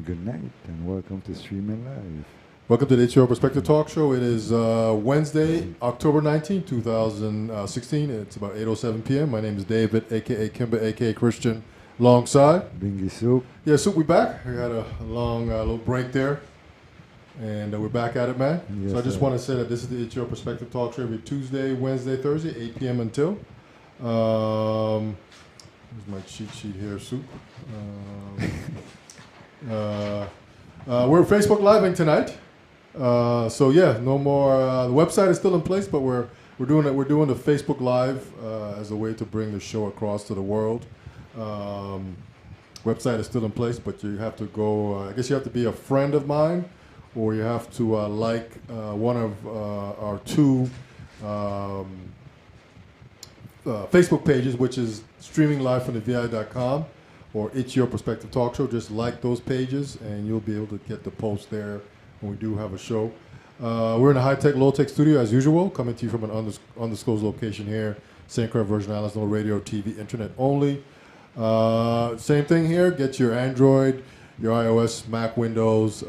good night, and welcome to Streaming Live. Welcome to the It's Your Perspective Talk Show. It is Wednesday, October 19, 2016. It's about 8:07 p.m. My name is David, a.k.a. Kimber, a.k.a. Christian, alongside. Bingy Soup. Yeah, Soup, we back. We had a long little break there, and we're back at it, man. Yes, so I just sir. want to say that this is the It's Your Perspective Talk Show every Tuesday, Wednesday, Thursday, 8 p.m. until. Here's my cheat sheet here, Soup. We're Facebook Living tonight. So yeah, no more. The website is still in place, but we're doing it. We're doing the Facebook Live as a way to bring the show across to the world. Website is still in place, but you have to go. I guess you have to be a friend of mine, or you have to like one of our two Facebook pages, which is streaming live from the VI.com or It's Your Perspective Talk Show. Just like those pages, and you'll be able to get the post there when we do have a show. We're in a high-tech, low-tech studio as usual, coming to you from an undisclosed location here, St. Croix, Virgin Islands, no radio, TV, internet only. Same thing here. Get your Android, your iOS, Mac, Windows.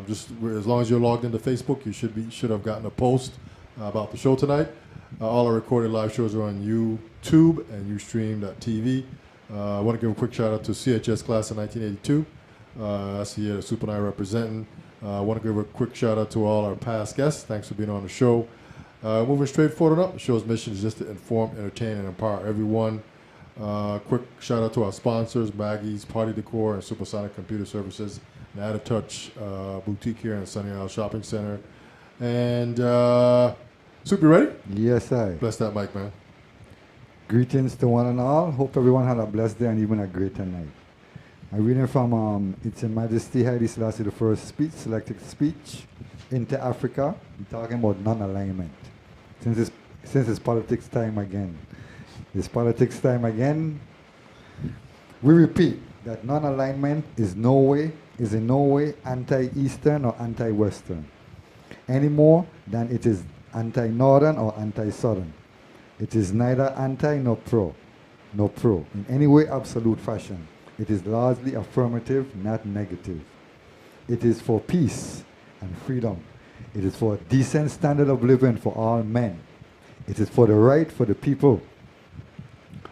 Just as long as you're logged into Facebook, you should have gotten a post about the show tonight. All our recorded live shows are on YouTube and Ustream.tv. I want to give a quick shout out to CHS class of 1982. That's the year that Soup and I are representing. I want to give a quick shout out to all our past guests. Thanks for being on the show. Moving straight forward and up, the show's mission is just to inform, entertain, and empower everyone. Quick shout out to our sponsors, Maggie's Party Decor and Supersonic Computer Services, and Add a Touch Boutique here in Sunny Isle Shopping Center. And Soup, you ready? Yes, I. Bless that mic, man. Greetings to one and all. Hope everyone had a blessed day and even a greater night. I'm reading from Its Majesty Haile Selassie I speech, selected speech, into Africa. We're talking about non-alignment. Since it's politics time again. It's politics time again. We repeat that non-alignment is in no way anti-Eastern or anti-Western, any more than it is anti-Northern or anti-Southern. It is neither anti nor pro, in any way absolute fashion. It is largely affirmative, not negative. It is for peace and freedom. It is for a decent standard of living for all men. It is for the right for the people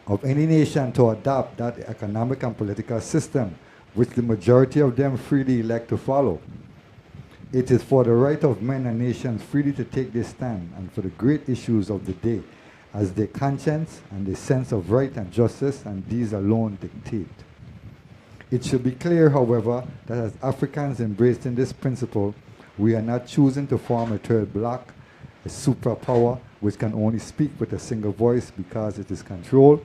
of any nation to adopt that economic and political system which the majority of them freely elect to follow. It is for the right of men and nations freely to take their stand and for the great issues of the day as their conscience and their sense of right and justice, and these alone dictate. It should be clear, however, that as Africans embracing this principle, we are not choosing to form a third bloc, a superpower which can only speak with a single voice because it is controlled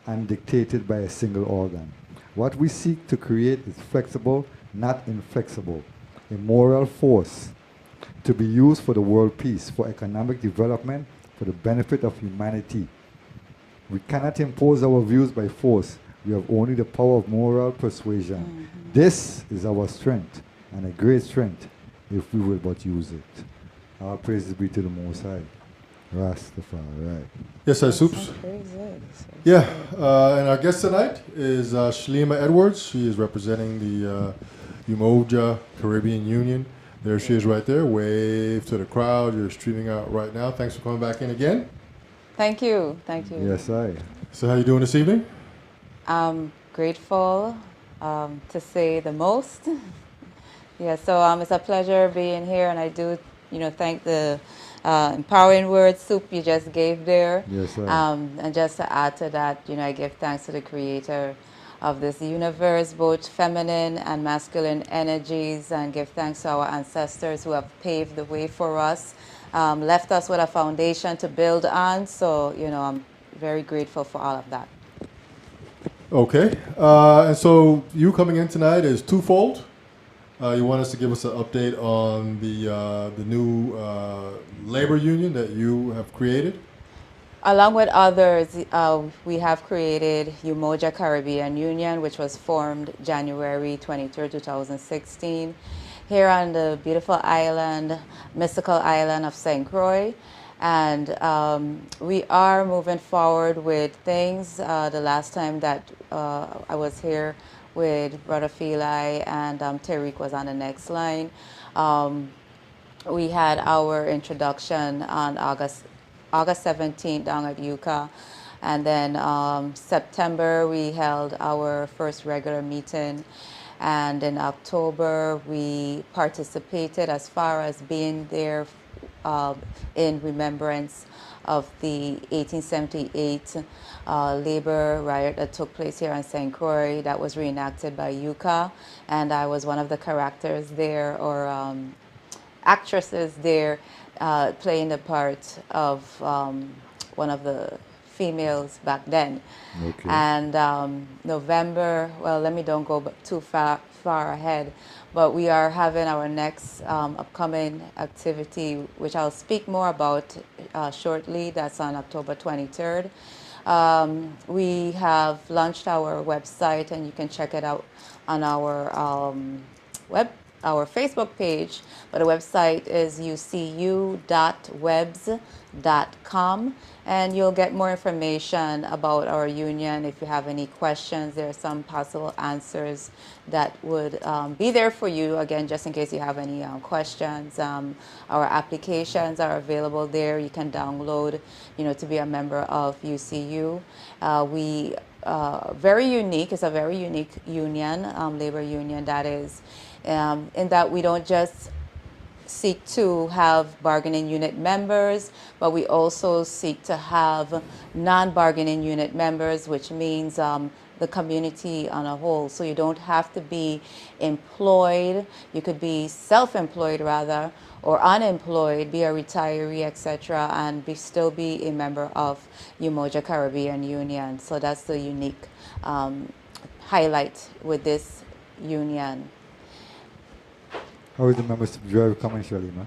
and dictated by a single organ. What we seek to create is flexible, not inflexible, a moral force to be used for the world peace, for economic development, for the benefit of humanity. We cannot impose our views by force. We have only the power of moral persuasion. Mm-hmm. This is our strength, and a great strength, if we will but use it. All praises be to the Most High. Rastafari. Right. Yes, sir, Soups. Yeah, and our guest tonight is Shalimar Edwards. She is representing the Umoja Caribbean Union. There she is right there. Wave to the crowd. You're streaming out right now. Thanks for coming back in again. Thank you. Thank you. Yes, I. So how you doing this evening? I'm grateful to say the most. Yeah, so it's a pleasure being here, and I do, thank the empowering words, Soup, you just gave there. Yes, sir. And just to add to that, I give thanks to the creator of this universe, both feminine and masculine energies, and give thanks to our ancestors who have paved the way for us, left us with a foundation to build on. So, I'm very grateful for all of that. Okay. And so you coming in tonight is twofold. You want us to give us an update on the new labor union that you have created? Along with others, we have created Umoja Caribbean Union, which was formed January 23, 2016, here on the beautiful island, mystical island of St. Croix. And we are moving forward with things. The last time that I was here with Brother Feli and Tariq was on the next line, we had our introduction on August 17th down at UCA. And then September, we held our first regular meeting. And in October, we participated as far as being there in remembrance of the 1878 labor riot that took place here in St. Croix that was reenacted by UCA. And I was one of the characters there, or actresses there, playing the part of one of the females back then. Okay. And November, well, let me don't go too far ahead, but we are having our next upcoming activity, which I'll speak more about shortly. That's on October 23rd. We have launched our website, and you can check it out on our our Facebook page, but the website is ucu.webs.com, and you'll get more information about our union. If you have any questions, there are some possible answers that would be there for you, again, just in case you have any questions. Our applications are available there. You can download, to be a member of UCU. We very unique. It's a very unique union, labor union, that is, in that we don't just seek to have bargaining unit members, but we also seek to have non-bargaining unit members, which means the community on a whole. So you don't have to be employed. You could be self-employed rather, or unemployed, be a retiree, etc., and still be a member of Umoja Caribbean Union. So that's the unique highlight with this union. How is the membership drive coming, Shalimar?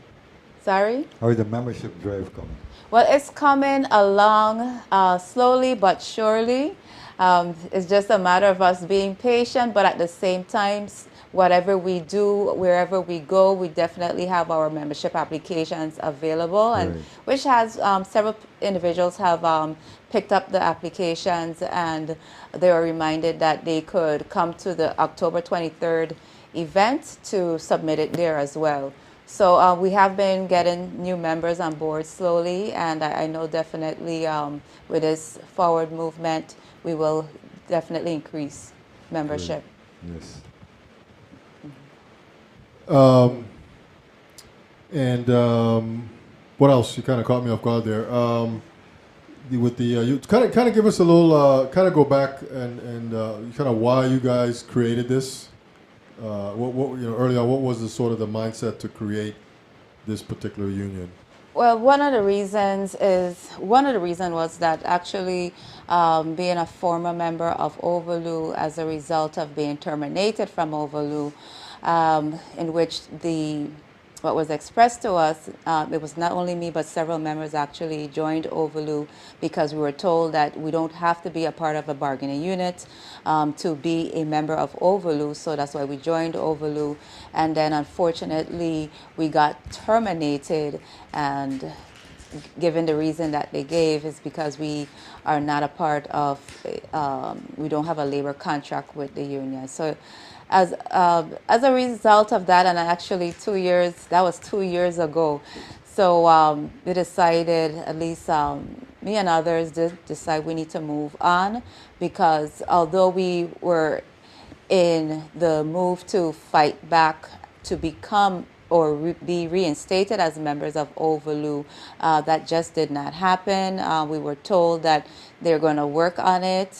Sorry? How is the membership drive coming? Well, it's coming along slowly but surely. It's just a matter of us being patient, but at the same time, whatever we do, wherever we go, we definitely have our membership applications available, and Right. which has several individuals have picked up the applications, and they were reminded that they could come to the October 23rd event to submit it there as well. So we have been getting new members on board slowly, and I know definitely with this forward movement, we will definitely increase membership. Yes. What else? You kind of caught me off guard there. With the you kind of give us a little kind of go back and kind of why you guys created this. What early on, what was the sort of the mindset to create this particular union? Well, one of the reasons was that actually being a former member of Overlu as a result of being terminated from Overlu, in which what was expressed to us, it was not only me but several members actually joined Overlu because we were told that we don't have to be a part of a bargaining unit to be a member of Overlu, so that's why we joined Overlu. And then unfortunately we got terminated, and given the reason that they gave is because we are not a part of, we don't have a labor contract with the union. So as a result of that, and actually that was 2 years ago, so we decided, at least me and others did decide, we need to move on, because although we were in the move to fight back to become or be reinstated as members of Overlu, that just did not happen. We were told that they're going to work on it,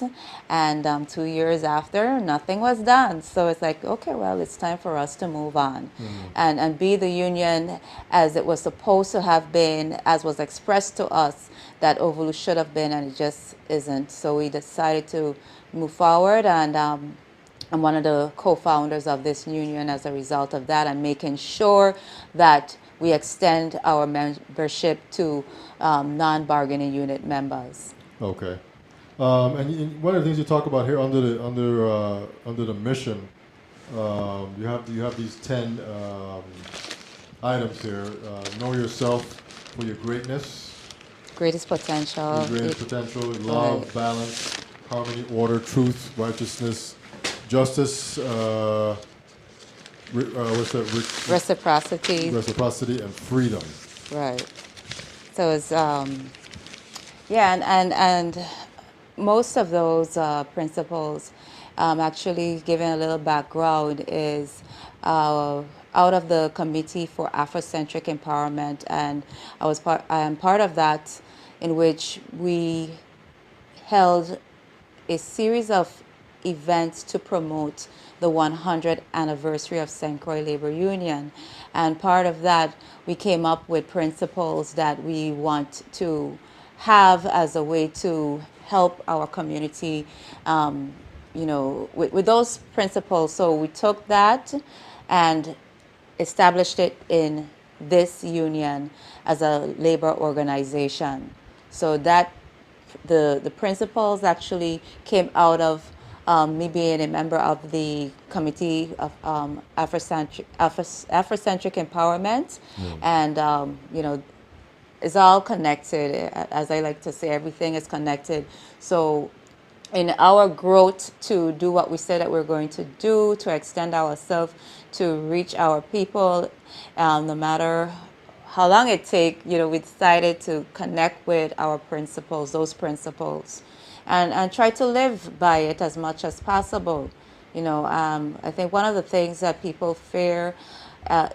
and 2 years after, nothing was done. So it's like, okay, well, it's time for us to move on and be the union as it was supposed to have been, as was expressed to us that Overlu should have been, and it just isn't. So we decided to move forward, and I'm one of the co-founders of this union as a result of that, and making sure that we extend our membership to non-bargaining unit members. Okay, and one of the things you talk about here under the mission, you have these 10 items here. Know yourself for your greatness. greatest potential. Your greatest potential, love, Right. balance, harmony, order, truth, righteousness, justice, what's that? Reciprocity. Reciprocity and freedom. Right. So it's yeah, and most of those principles, actually, giving a little background, is out of the Committee for Afrocentric Empowerment, and I am part of that, in which we held a series of events to promote the 100th anniversary of St. Croix Labor Union. And part of that, we came up with principles that we want to have as a way to help our community, with those principles. So we took that and established it in this union as a labor organization. So that the principles actually came out of me being a member of the Committee of Afrocentric Empowerment, and it's all connected. As I like to say, everything is connected. So in our growth to do what we said that we're going to do, to extend ourselves, to reach our people, no matter how long it takes, we decided to connect with our principles, those principles, and try to live by it as much as possible. I think one of the things that people fear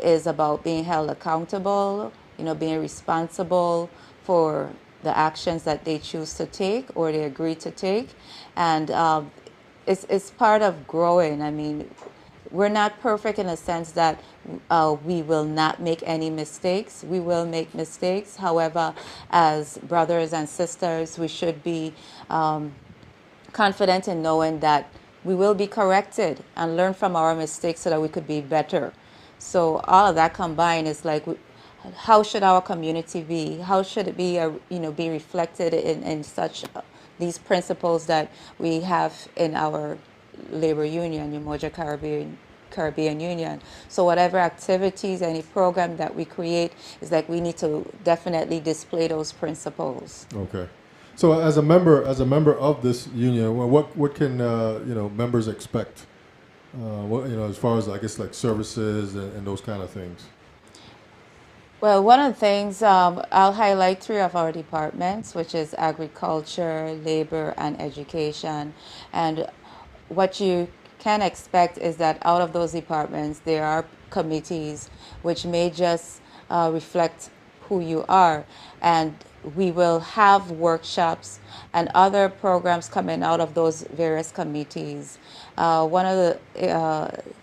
is about being held accountable, being responsible for the actions that they choose to take or they agree to take. And it's part of growing. I mean, we're not perfect in a sense that we will not make any mistakes. We will make mistakes. However, as brothers and sisters, we should be confident in knowing that we will be corrected and learn from our mistakes so that we could be better. So all of that combined is like, how should our community be? How should it be, be reflected in such these principles that we have in our labor union, Umoja Caribbean Union. So whatever activities, any program that we create, is like we need to definitely display those principles. Okay. So as a member of this union, what can members expect? As far as, I guess, like services and those kind of things. Well, one of the things, I'll highlight 3 of our departments, which is agriculture, labor, and education. And what you can expect is that out of those departments, there are committees which may just reflect who you are. And we will have workshops and other programs coming out of those various committees. One of the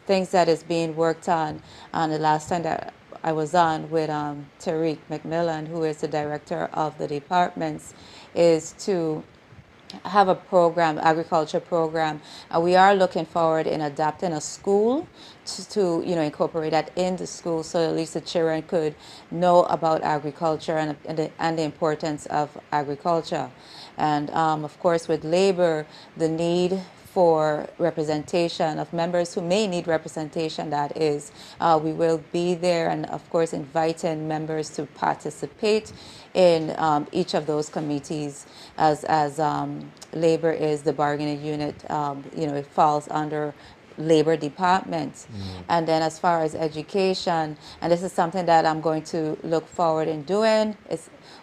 things that is being worked on the last time that I was on with Tariq McMillan, who is the director of the departments, is to have a program, agriculture program. We are looking forward in adapting a school to incorporate that in the school, so at least the children could know about agriculture and the importance of agriculture. And of course, with labor, the need for representation of members who may need representation, that is, we will be there, and of course inviting members to participate in each of those committees, as labor is the bargaining unit. It falls under labor department. And then as far as education, and this is something that I'm going to look forward in doing,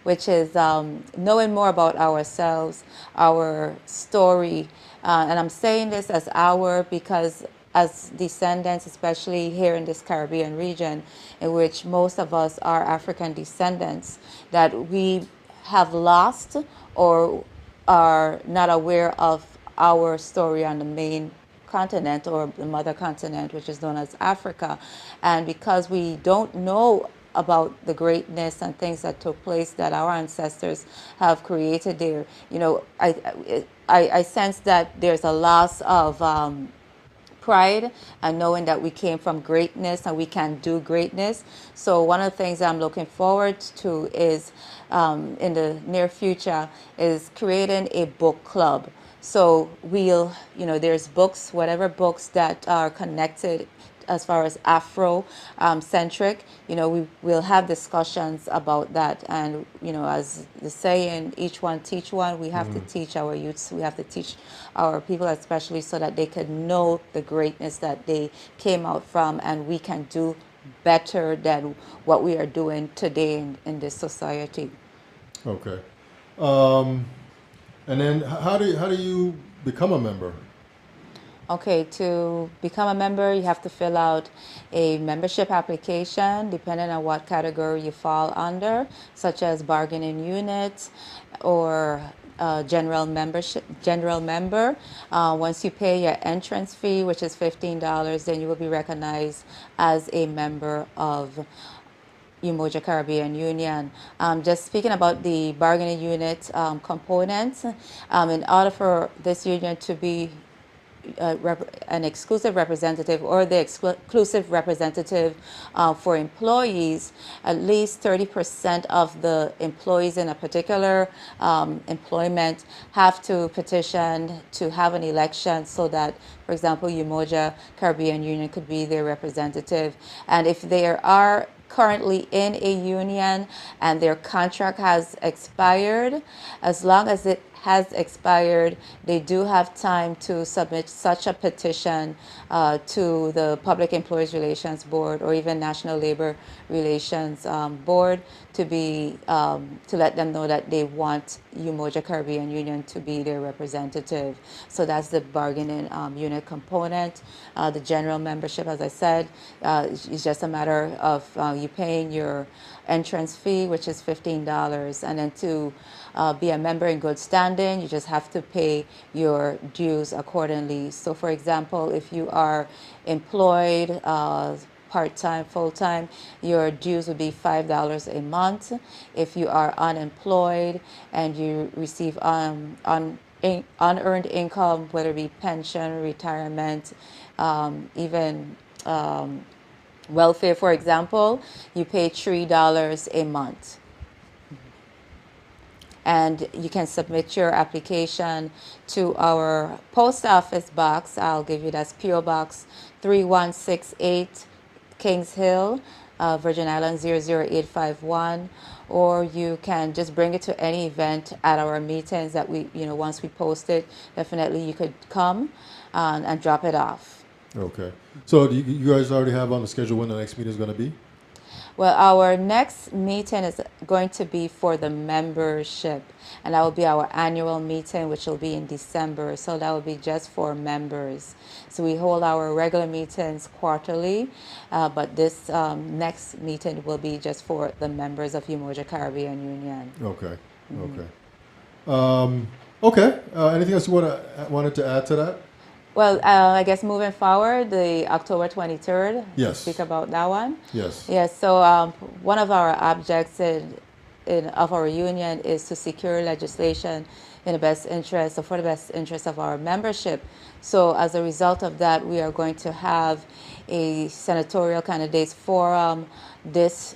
which is knowing more about ourselves, our story. And I'm saying this as our, because as descendants, especially here in this Caribbean region, in which most of us are African descendants, that we have lost or are not aware of our story on the main continent, or the mother continent, which is known as Africa. And because we don't know about the greatness and things that took place that our ancestors have created there, I sense that there's a loss of pride and knowing that we came from greatness and we can do greatness. So one of the things I'm looking forward to is in the near future is creating a book club. So there's books, whatever books that are connected as far as Afro centric, we will have discussions about that. And, as the saying, each one teach one, we have to teach our youths, we have to teach our people especially so that they can know the greatness that they came out from, and we can do better than what we are doing today in this society. Okay. And then how do you become a member? Okay, to become a member, you have to fill out a membership application depending on what category you fall under, such as bargaining unit or general member. Once you pay your entrance fee, which is $15, then you will be recognized as a member of Umoja Caribbean Union. Just speaking about the bargaining unit components, in order for this union to be an exclusive representative or the exclusive representative for employees, at least 30% of the employees in a particular employment have to petition to have an election so that, for example, Umoja Caribbean Union could be their representative. And if there are currently in a union and their contract has expired, as long as it has expired, they do have time to submit such a petition to the Public Employees Relations Board or even National Labor Relations Board to let them know that they want Umoja Caribbean Union to be their representative. So that's the bargaining unit component. The general membership, as I said, is just a matter of you paying your entrance fee, which is $15, and then to be a member in good standing, you just have to pay your dues accordingly. So, for example, if you are employed part-time, full-time, your dues would be $5 a month. If you are unemployed and you receive unearned income, whether it be pension, retirement, even welfare, for example, you pay $3 a month. And you can submit your application to our post office box. I'll give you that's P.O. Box 3168, Kings Hill, Virgin Islands 00851. Or you can just bring it to any event at our meetings that we, once we post it, definitely you could come and drop it off. Okay. So do you guys already have on the schedule when the next meeting is going to be? Well, our next meeting is going to be for the membership, and that will be our annual meeting, which will be in December. So that will be just for members. So we hold our regular meetings quarterly, but this next meeting will be just for the members of Umoja Caribbean Union. Okay. Okay. Okay. Anything else you wanted to add to that? Well, I guess moving forward, the October 23rd, Yes. speak about that one. Yes. Yes, so one of our objects of our union is to secure legislation in the best interest, or for the best interest of our membership. So as a result of that, we are going to have a senatorial candidates forum this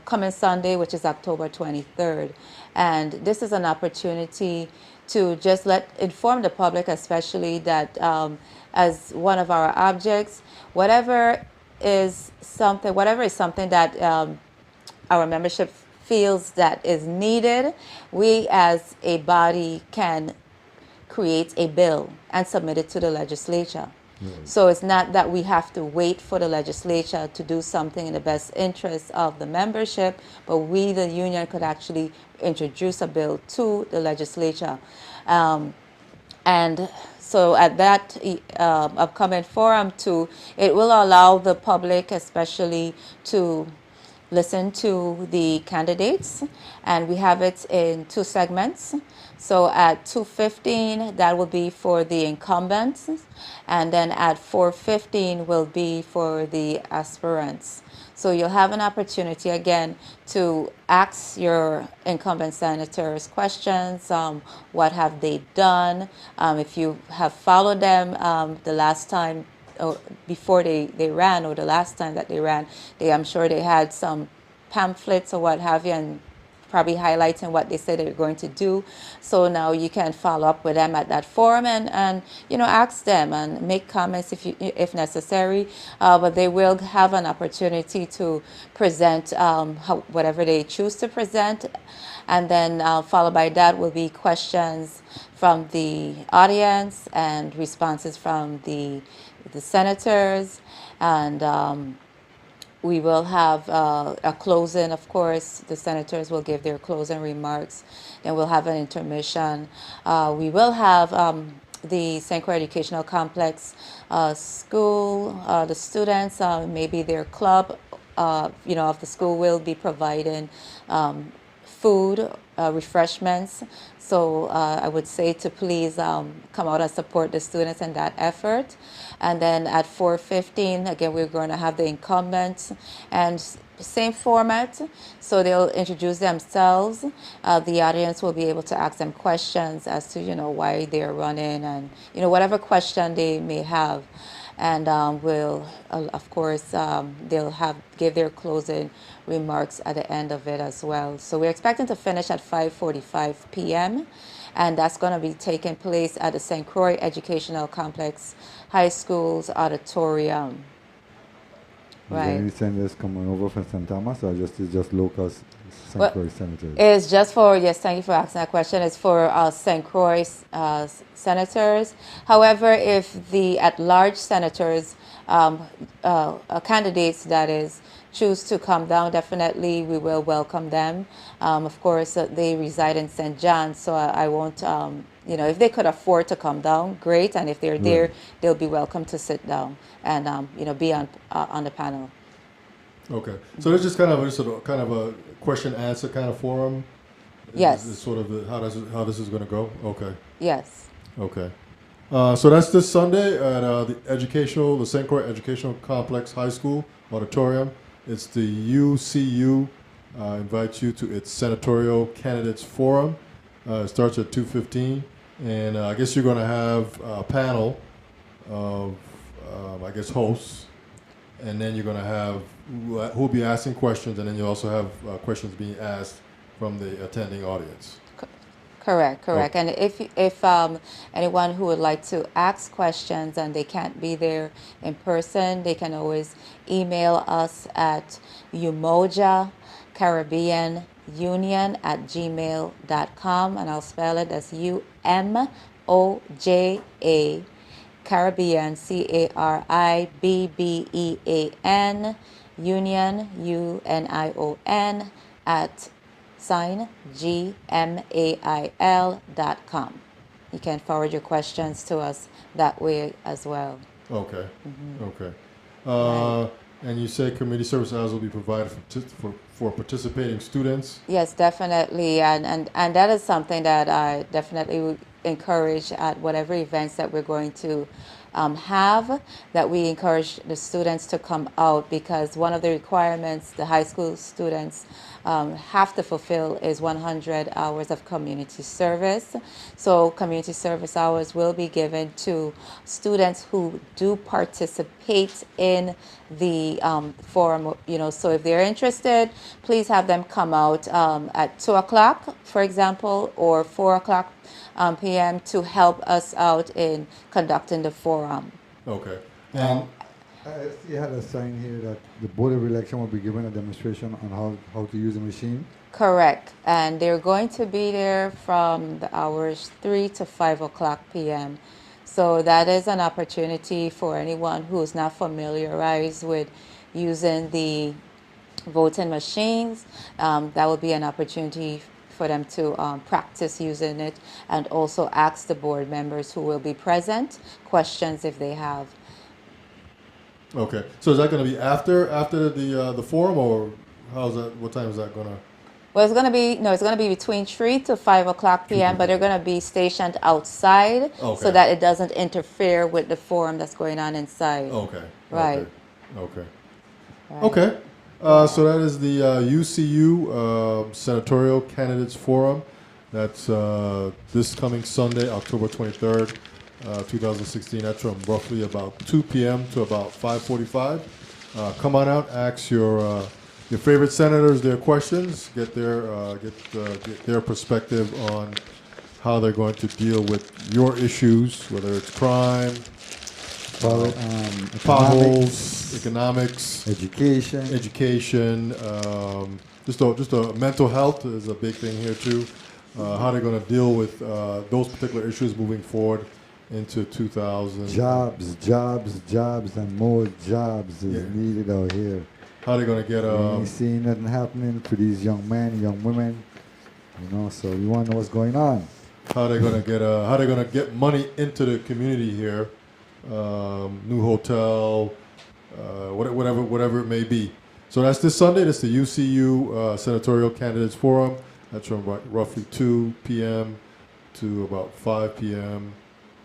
coming Sunday, which is October 23rd. And this is an opportunity to just inform the public, especially that as one of our objects, whatever is something that our membership feels that is needed, we as a body can create a bill and submit it to the legislature. So it's not that we have to wait for the legislature to do something in the best interest of the membership, but we, the union, could actually introduce a bill to the legislature. And so at that upcoming forum too, it will allow the public especially to listen to the candidates, and we have it in two segments. So at 2:15, that will be for the incumbents, and then at 4:15 will be for the aspirants. So you'll have an opportunity again to ask your incumbent senators questions. What have they done? If you have followed them the last time, or before they ran, or the last time that they ran, I'm sure they had some pamphlets or what have you, and probably highlighting what they said they're going to do. So now you can follow up with them at that forum and ask them and make comments if necessary. But they will have an opportunity to present whatever they choose to present. And then followed by that will be questions from the audience and responses from the senators. And we will have a closing, of course. The senators will give their closing remarks. Then we'll have an intermission. We will have the St. Croix Educational Complex school, the students, maybe their club, of the school will be providing food, refreshments. So I would say to please come out and support the students in that effort. And then at 4:15, again, we're going to have the incumbents and same format. So they'll introduce themselves. The audience will be able to ask them questions as to, why they're running and, whatever question they may have. And of course, they'll give their closing remarks at the end of it as well. So we're expecting to finish at 5:45 p.m. And that's going to be taking place at the St. Croix Educational Complex High School's auditorium. Right. Any senators coming over from St. Thomas, or it's just local St. Croix senators? It's just for, yes, thank you for asking that question. It's for St. Croix senators. However, if the at-large senators, candidates that is, choose to come down, definitely we will welcome them. Of course, they reside in St. John, so I won't, if they could afford to come down, great. And if they're there, they'll be welcome to sit down and, be on the panel. Okay. So it's just kind of a question answer kind of forum. Yes. Is sort of how this is going to go. Okay. Yes. Okay. So that's this Sunday at the St. Croix Educational Complex High School auditorium. It's the UCU invites you to its Senatorial Candidates Forum. It starts at 2:15, and I guess you're going to have a panel of, hosts, and then you're going to have who'll be asking questions, and then you also have questions being asked from the attending audience. Correct. Oh. And if anyone who would like to ask questions and they can't be there in person, they can always email us at Umoja Caribbean Union at gmail.com, and I'll spell it as UMOJA Caribbean CARIBBEAN Union UNION at gmail.com. You can forward your questions to us that way as well. Okay. Mm-hmm. Okay. Right. And you say community service hours will be provided for participating students? Yes, definitely. And that is something that I definitely would encourage at whatever events that we're going to have, that we encourage the students to come out, because one of the requirements the high school students have to fulfill is 100 hours of community service. So community service hours will be given to students who do participate in the forum. So if they're interested, please have them come out at 2 o'clock, for example, or 4 o'clock p.m. to help us out in conducting the forum. Okay. I see you had a sign here that the Board of Election will be given a demonstration on how to use the machine. Correct. And they're going to be there from the hours 3 to 5 o'clock p.m. So that is an opportunity for anyone who's not familiarized with using the voting machines. That will be an opportunity for them to practice using it, and also ask the board members who will be present questions if they have. Okay, so is that going to be after the forum, or how's that? What time is that going to? Well, it's going to be between 3 to 5 o'clock p.m. But they're going to be stationed outside, so that it doesn't interfere with the forum that's going on inside. Okay. Right. Okay. Right. Okay. So that is the UCU Senatorial Candidates Forum. That's this coming Sunday, October 23rd, 2016. That's from roughly about 2 p.m. to about 5:45. Come on out, ask your your favorite senators their questions, get their perspective on how they're going to deal with your issues, whether it's crime, potholes, economics, education. just a mental health is a big thing here too. How they're going to deal with those particular issues moving forward into 2000. Jobs, and more jobs is needed out here. How they're going to get We ain't seeing nothing happening for these young men, young women. So we want to know what's going on. how they're going to get money into the community here, new hotel, whatever it may be. So that's this Sunday. That's the UCU Senatorial Candidates Forum. That's from roughly 2 p.m. to about 5 p.m.,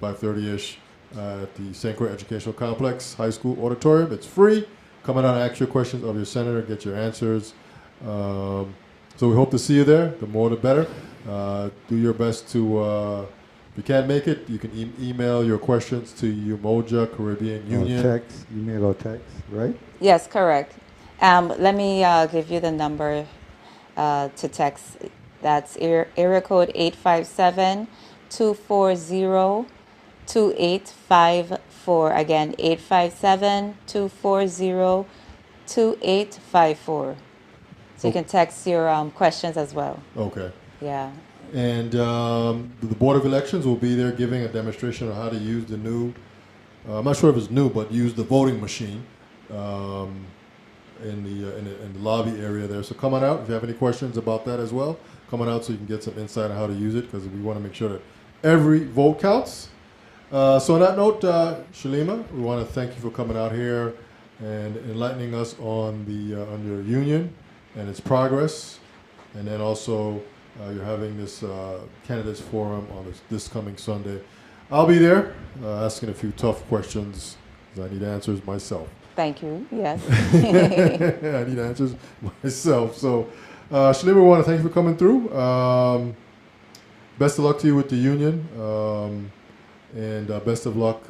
5:30ish at the St. Croix Educational Complex High School Auditorium. It's free. Come out and ask your questions of your senator, get your answers. So we hope to see you there. The more the better. Do your best to, if you can't make it, you can email your questions to Umoja Caribbean Union. Email or text, right? Yes, correct. Let me give you the number to text. That's area code 857-240-2854. Again, 857-240-2854. So you can text your questions as well. Okay. Yeah. And the Board of Elections will be there giving a demonstration on how to use the new, I'm not sure if it's new, but use the voting machine in the lobby area there. So come on out if you have any questions about that as well. Come on out so you can get some insight on how to use it, because we want to make sure that every vote counts. So on that note, Shalimar, we want to thank you for coming out here and enlightening us on your union and its progress, and then also you're having this candidates forum on this coming Sunday. I'll be there asking a few tough questions because I need answers myself. Thank you. Yes. I need answers myself. So, Shalimar, we want to thank you for coming through. Best of luck to you with the union, and best of luck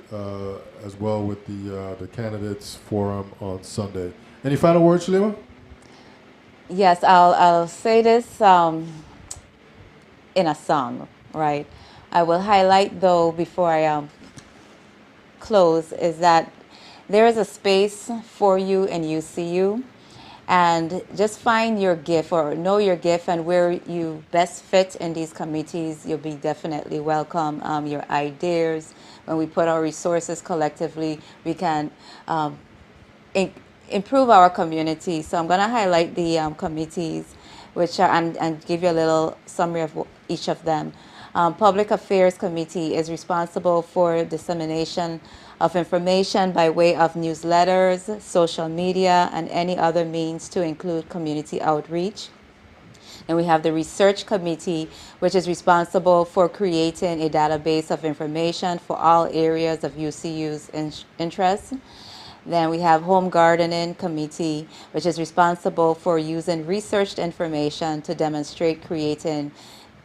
as well with the candidates forum on Sunday. Any final words, Shalimar? Yes, I'll say this in a song, right? I will highlight, though, before I close, is that there is a space for you in UCU, and just find your gift or know your gift and where you best fit in these committees. You'll be definitely welcome. Your ideas, when we put our resources collectively, we can improve our community. So I'm going to highlight the committees, which are, and give you a little summary of each of them. Public Affairs Committee is responsible for dissemination of information by way of newsletters, social media, and any other means to include community outreach. And we have the Research Committee, which is responsible for creating a database of information for all areas of UCU's interest. Then we have Home Gardening Committee, which is responsible for using researched information to demonstrate creating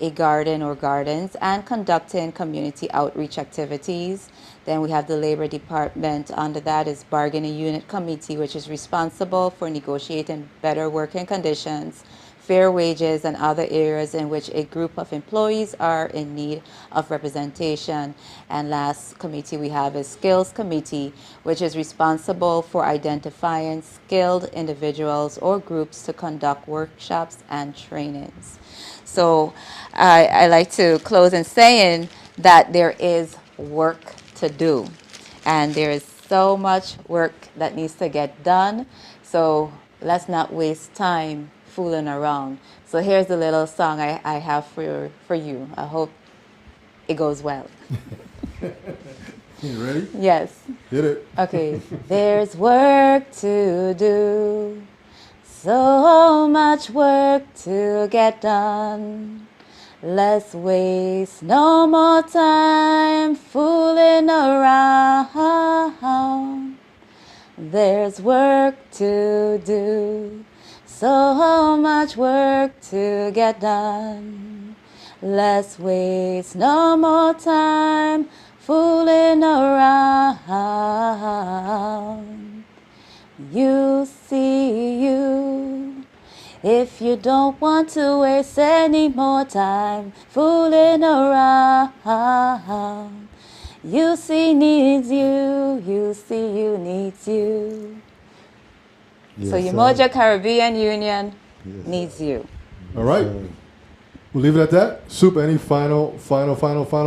a garden or gardens and conducting community outreach activities. Then we have the Labor Department. Under that is Bargaining Unit Committee, which is responsible for negotiating better working conditions, fair wages, and other areas in which a group of employees are in need of representation. And last committee we have is Skills Committee, which is responsible for identifying skilled individuals or groups to conduct workshops and trainings. So I like to close in saying that there is work to do, and there is so much work that needs to get done. So let's not waste time fooling around. So here's the little song I have for you. I hope it goes well. You ready? Yes. Hit it. Okay. There's work to do, so much work to get done. Let's waste no more time fooling around. There's work to do, so much work to get done. Let's waste no more time fooling around. UCU, If you don't want to waste any more time fooling around, UC needs you, UCU needs you. So Yes, Umoja sir. Caribbean Union Yes, needs sir. you. All right. Sir. We'll leave it at that. Soup, any final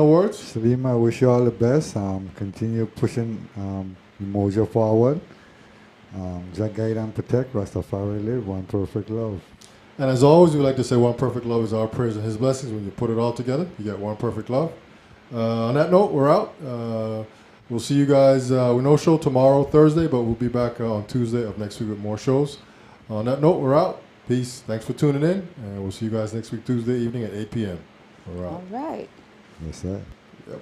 words? Salim, I wish you all the best. Continue pushing Umoja forward. Jah guide and protect. Rastafari live. One perfect love. And as always, we like to say one perfect love is our prayers and his blessings. When you put it all together, you get one perfect love. On that note, we're out. We'll see you guys. We no show tomorrow, Thursday, but we'll be back on Tuesday of next week with more shows. On that note, we're out. Peace. Thanks for tuning in, and we'll see you guys next week, Tuesday evening at 8 p.m. We're out. All right. Yes, sir. Yep.